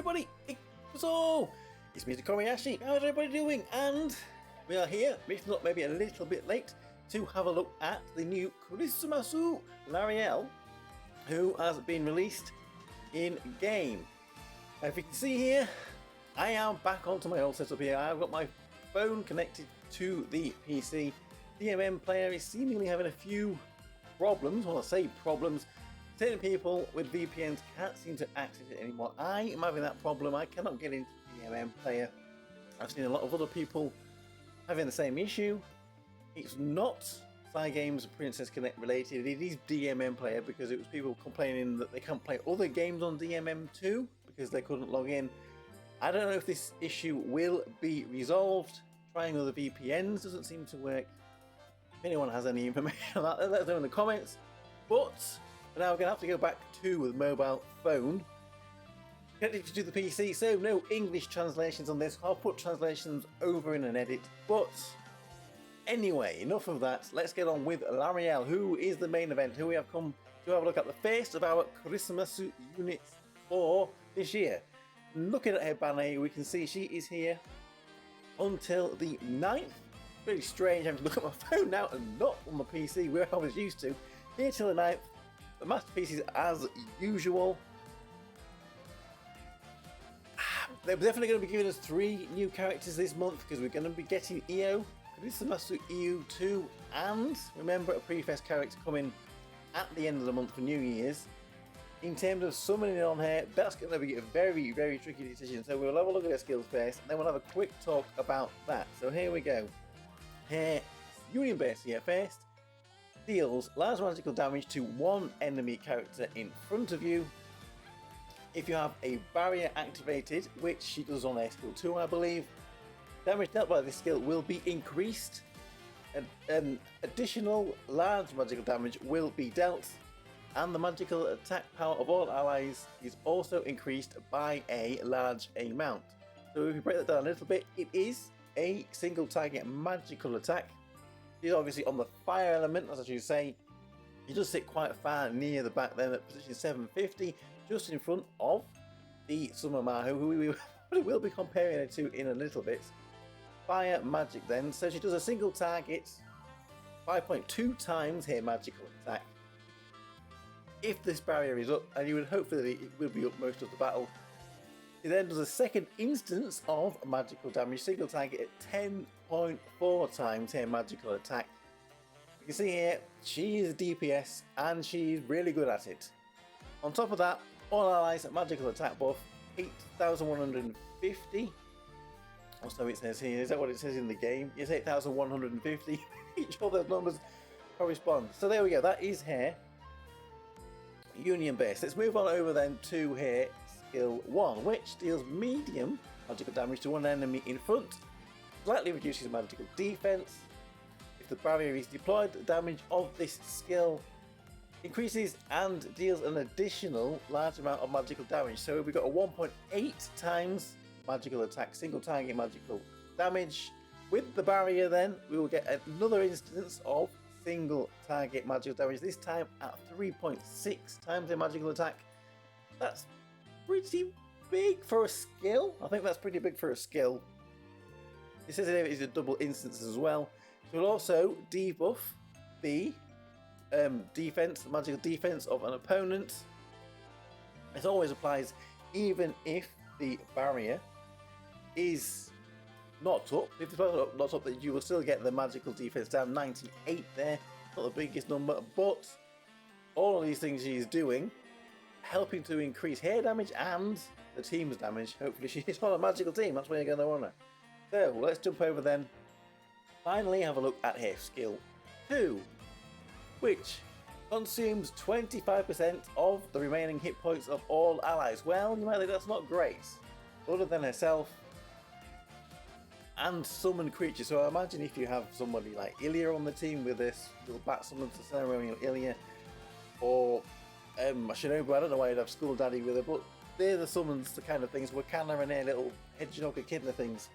everybody, it's me, Tokkuri Yashi. How's everybody doing? And we are here, mixing up maybe a little bit late, to have a look at the new Christmas Lyrael, who has been released in game. If you can see here, I am back onto my old setup here. I've got my phone connected to the PC. DMM player is seemingly having a few problems. Well, I say problems. Certain people with VPNs can't seem to access it anymore. I am having that problem. I cannot get into DMM player. I've seen a lot of other people having the same issue. It's not Cygames Princess Connect related. It is DMM player because it was people complaining that they can't play other games on DMM too because they couldn't log in. I don't know if this issue will be resolved. Trying other VPNs doesn't seem to work. If anyone has any information on that, let us know in the comments. But for now, we're going to have to go back to the mobile phone. Connected to the PC, so no English translations on this. I'll put translations over in an edit. But anyway, enough of that. Let's get on with Lyrael, who is the main event, who we have come to have a look at the first of our Christmas units for this year. Looking at her banner, we can see she is here until the 9th. Really strange having to look at my phone now and not on the PC where I was used to. Here till the 9th. The masterpieces as usual. They're definitely going to be giving us 3 new characters this month because we're going to be getting EO, Christmas EU 2, and remember a pre-fest character coming at the end of the month for New Year's. In terms of summoning on here, that's going to be a very, very tricky decision. So we'll have a look at her skills first, and then we'll have a quick talk about that. So here we go. Here, Union Base here first. Deals large magical damage to one enemy character in front of you. If you have a barrier activated, which she does on her skill 2, I believe, damage dealt by this skill will be increased. An additional large magical damage will be dealt. And the magical attack power of all allies is also increased by a large amount. So if you break that down a little bit, it is a single target magical attack. She's obviously on the fire element, as I should say. He does sit quite far near the back then at position 750, just in front of the Summer Mahu, who we will be comparing her to in a little bit. Fire magic then, so she does a single target, 5.2 times her magical attack. If this barrier is up, and you would hope that it will be up most of the battle, it then does a second instance of magical damage, single target at 10.4 times her magical attack. You can see here, she is a DPS and she's really good at it. On top of that, all allies at magical attack buff, 8,150. Also it says here, is that what it says in the game? Yes, 8,150. Each of those numbers correspond. So there we go, that is her Union Base. Let's move on over then to her skill 1, which deals medium magical damage to one enemy in front, slightly reduces magical defense. If the barrier is deployed, the damage of this skill increases and deals an additional large amount of magical damage. So we've got a 1.8 times magical attack, single target magical damage. With the barrier then, we will get another instance of single target magical damage, this time at 3.6 times the magical attack. That's pretty big for a skill. I think that's pretty big for a skill. It says here it is a double instance as well. So we'll also debuff the defense, magical defense of an opponent. It always applies even if the barrier is not up. If the barrier is not up, then you will still get the magical defense down. 98 there, not the biggest number, but all of these things she's doing, helping to increase her damage and the team's damage. Hopefully she's on a magical team, that's where you're going to want her. So let's jump over then. Finally have a look at her skill 2, which consumes 25% of the remaining hit points of all allies. Well, you might think that's not great, other than herself and summoned creatures. So I imagine if you have somebody like Ilya on the team with this little bat summon to ceremonial Ilya, or Shinobu, I don't know why you'd have School Daddy with her, but they're the summons, the kind of things, Wakana and their little hedgehog echidna things.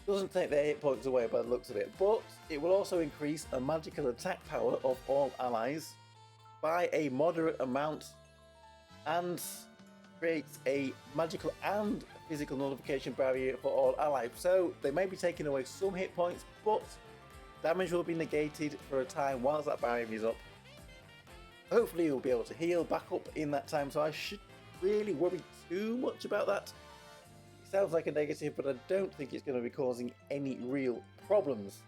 Doesn't take their hit points away by the looks of it, but it will also increase a magical attack power of all allies by a moderate amount, and creates a magical and physical nullification barrier for all allies. So they may be taking away some hit points, but damage will be negated for a time whilst that barrier is up. Hopefully you'll be able to heal back up in that time, so I should really worry too much about that. It sounds like a negative, but I don't think it's going to be causing any real problems.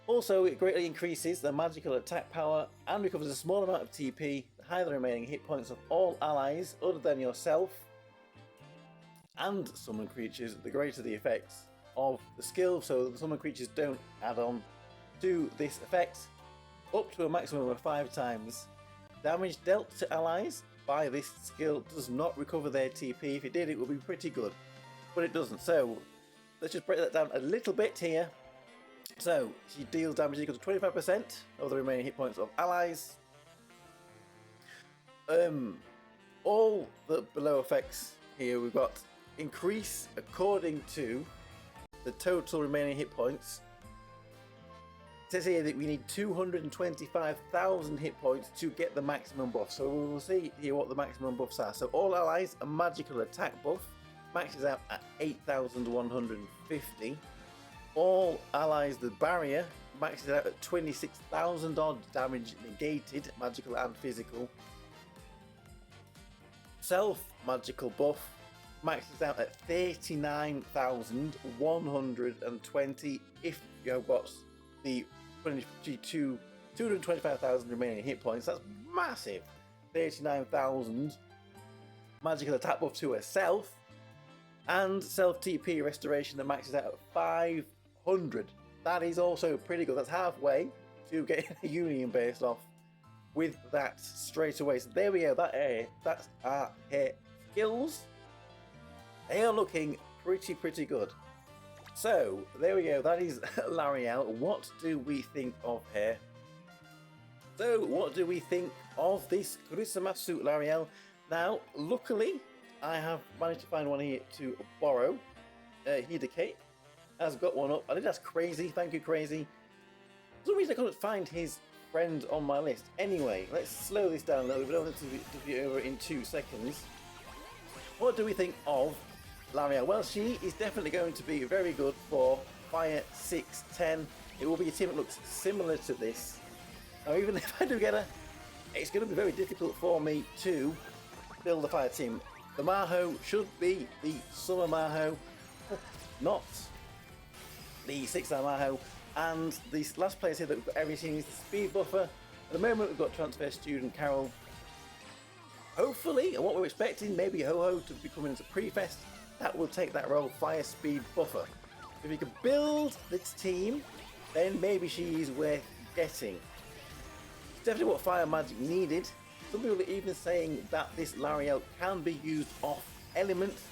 Also, it greatly increases the magical attack power and recovers a small amount of TP, the higher the remaining hit points of all allies other than yourself and summon creatures, the greater the effects of the skill. So the summon creatures don't add on to this effect, up to a maximum of 5 times. Damage dealt to allies by this skill does not recover their TP. If it did, it would be pretty good, but it doesn't. So let's just break that down a little bit here. So she deals damage equal to 25% of the remaining hit points of allies. All the below effects here, we've got increase according to the total remaining hit points. It says here that we need 225,000 hit points to get the maximum buff. So we will see here what the maximum buffs are. So all allies, a magical attack buff, maxes out at 8,150. All allies, the barrier, maxes out at 26,000 odd damage negated, magical and physical. Self magical buff maxes out at 39,120 if you have got the 225,000 remaining hit points. That's massive. 39,000 magical attack buff to herself, and self TP restoration that maxes out at 500. That is also pretty good. That's halfway to getting a union based off with that straight away. So there we go. That's our hair skills. They are looking pretty good. So there we go. That is Lyrael. What do we think of her? So what do we think of this Christmas Lyrael? Now, luckily, I have managed to find one here to borrow. Hideki has got one up. I think that's Crazy. Thank you, Crazy. For some reason I couldn't find his friend on my list. Anyway, let's slow this down a little bit. We don't want to be over in 2 seconds. What do we think of Lyrael? Well, she is definitely going to be very good for Fire 6-10. It will be a team that looks similar to this. Now, even if I do get her, it's going to be very difficult for me to build a fire team. The Maho should be the Summer Maho, not the 6-star Maho. And the last players here that we've got everything is the speed buffer. At the moment we've got transfer student Carol. Hopefully, and what we're expecting, maybe Ho-Ho to be coming into Pre-Fest. That will take that role, fire speed buffer. If you can build this team, then maybe she is worth getting. It's definitely what fire magic needed. Some people are even saying that this Lyrael can be used off elements.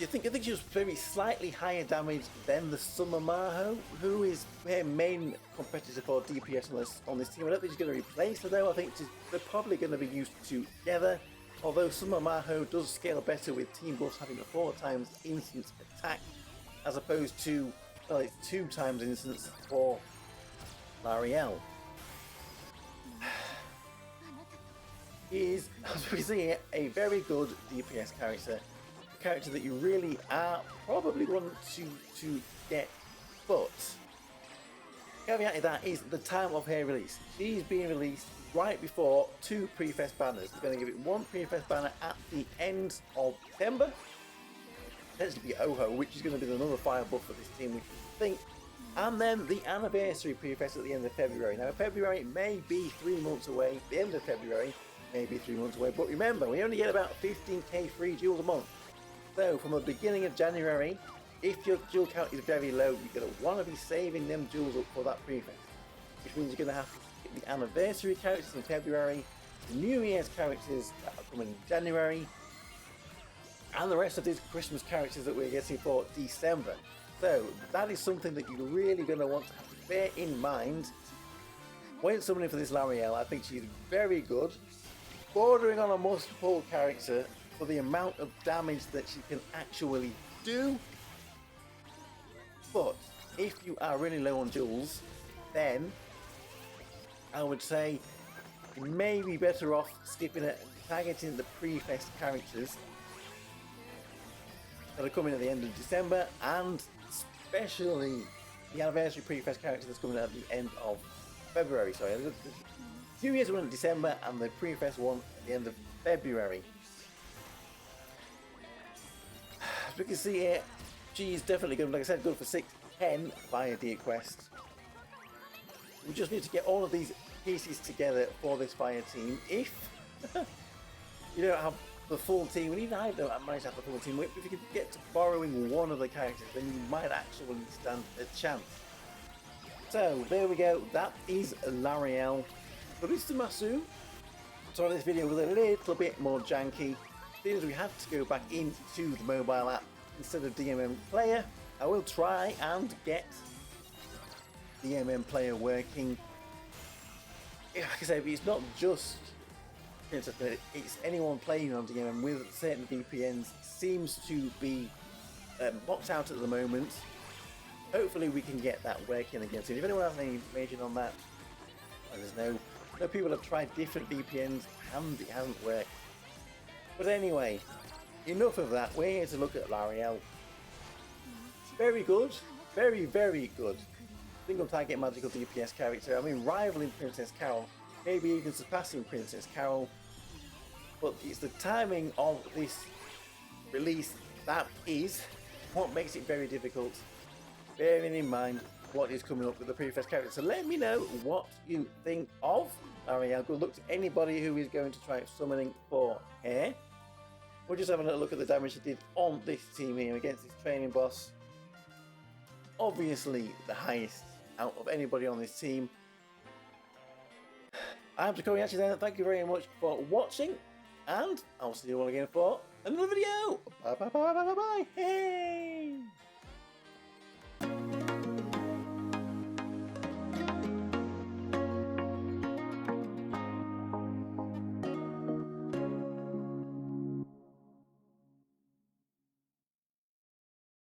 I think she was very slightly higher damage than the Summer Maho, who is her main competitor for DPS on this team. I don't think she's going to replace her though. I think they're probably going to be used together. Although Summer Maho does scale better with team buffs having a 4 times instant attack, as opposed to, well, it's 2 times instance for Lyrael. He is, as we see here, a very good DPS character. A character that you really are probably want to get, but caveat to that is the time of her release. She's being released right before 2 Pre-Fest banners. We're going to give it 1 Pre-Fest banner at the end of September. Potentially be Ho-Ho, which is going to be another fire buff for this team, which I think. And then the anniversary Pre-Fest at the end of February. Now, February may be 3 months away. The end of February may be 3 months away. But remember, we only get about 15k free jewels a month. So, from the beginning of January, if your jewel count is very low, you're going to want to be saving them jewels up for that Pre-Fest. Which means you're going to have to get the anniversary characters in February, the New Year's characters that are coming in January, and the rest of these Christmas characters that we're getting for December. So that is something that you're really going to want to have to bear in mind when summoning for this Lyrael. I think she's very good, bordering on a must-pull character for the amount of damage that she can actually do. But if you are really low on jewels, then I would say you may be better off skipping it and targeting the pre-fest characters that are coming at the end of December, and especially the anniversary pre-fest character that's coming at the end of February. Sorry, the New Year's one in December and the pre-fest one at the end of February. As we can see here, G is definitely good. Like I said, good for 6-10 via Deer Quest. We just need to get all of these pieces together for this fire team. If you don't have the full team, and even I don't manage to have the full team, if you can get to borrowing one of the characters, then you might actually stand a chance. So there we go, that is Lyrael Christmas. So this video was a little bit more janky. Since we had to go back into the mobile app instead of DMM Player, I will try and get DMM Player working. Like I said, it's not just Princess, it's anyone playing on DMM with certain VPNs seems to be boxed out at the moment. Hopefully we can get that working again soon. If anyone has any information on that, there's no people have tried different VPNs and it hasn't worked. But anyway, enough of that. We're here to look at Lyrael. Very good, very, very good. Single target magical DPS character. I mean, rivaling Princess Carol, maybe even surpassing Princess Carol. But it's the timing of this release that is what makes it very difficult, bearing in mind what is coming up with the pre-fest character. So let me know what you think of Lyrael. Good luck to anybody who is going to try summoning for her. We're just having a look at the damage she did on this team here against this training boss. Obviously the highest out of anybody on this team. I'm Tokkuri Yashi then. Thank you very much for watching, and I'll see you all again for another video. Bye bye bye bye bye bye. Hey.